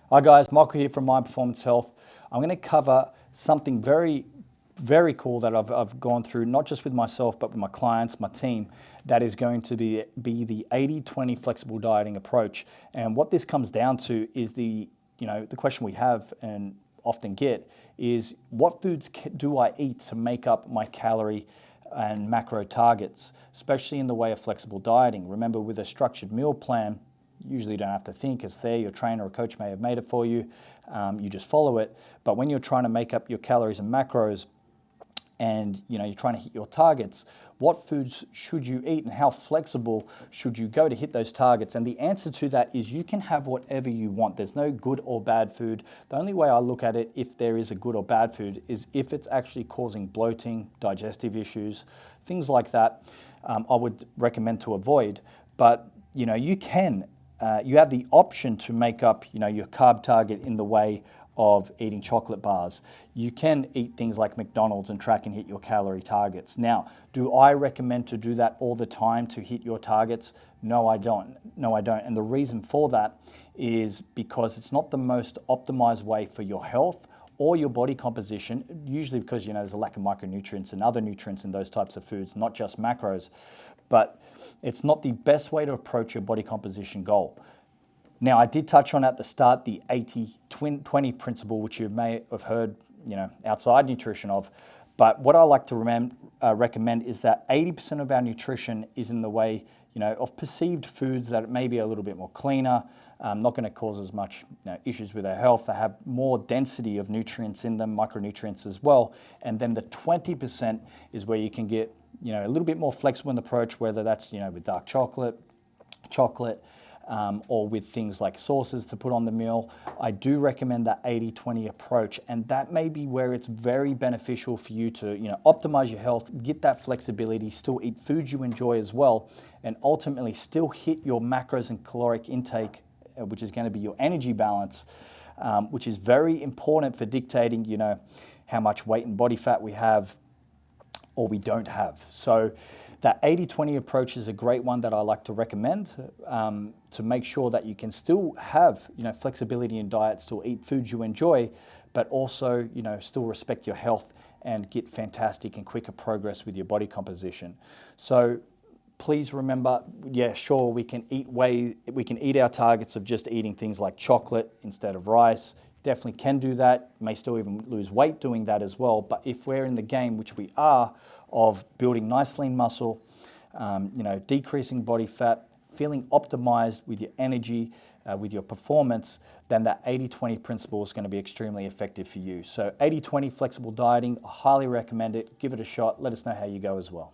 Hi guys, Michael here from Mind Performance Health. I'm going to cover something very cool that I've gone through, not just with myself, but with my clients, my team, that is going to be the 80-20 flexible dieting approach. And what this comes down to is the question we have and often get is, what foods do I eat to make up my calorie and macro targets, especially in the way of flexible dieting? Remember, with a structured meal plan, usually you don't have to think. It's there. Your trainer or coach may have made it for you. You just follow it. But when you're trying to make up your calories and macros, and you're trying to hit your targets, what foods should you eat and how flexible should you go to hit those targets? And the answer to that is you can have whatever you want. There's no good or bad food. The only way I look at it, if there is a good or bad food, is if it's actually causing bloating, digestive issues, things like that, I would recommend to avoid. But you have the option to make up your carb target in the way of eating chocolate bars. You can eat things like McDonald's and track and hit your calorie targets. Now, do I recommend to do that all the time to hit your targets? No, I don't. And the reason for that is because it's not the most optimized way for your health or your body composition, usually because there's a lack of micronutrients and other nutrients in those types of foods, not just macros. But it's not the best way to approach your body composition goal. Now, I did touch on at the start the 80-20 principle, which you may have heard, outside nutrition of. But what I like to recommend is that 80% of our nutrition is in the way, of perceived foods that may be a little bit more cleaner, not going to cause as much issues with our health. They have more density of nutrients in them, micronutrients as well. And then the 20% is where you can get, a little bit more flexible in the approach, whether that's, with dark chocolate, or with things like sauces to put on the meal. I do recommend that 80-20 approach, and that may be where it's very beneficial for you to optimize your health, get that flexibility, still eat foods you enjoy as well, and ultimately still hit your macros and caloric intake, which is going to be your energy balance, which is very important for dictating how much weight and body fat we have or we don't have. So that 80-20 approach is a great one that I like to recommend to make sure that you can still have flexibility in diet, still eat foods you enjoy, but also still respect your health and get fantastic and quicker progress with your body composition. So please remember, sure, we can eat our targets of just eating things like chocolate instead of rice. Definitely can do that. May still even lose weight doing that as well. But if we're in the game, which we are, of building nice lean muscle, decreasing body fat, feeling optimized with your energy, with your performance, then that 80-20 principle is going to be extremely effective for you. So 80-20 flexible dieting, I highly recommend it. Give it a shot. Let us know how you go as well.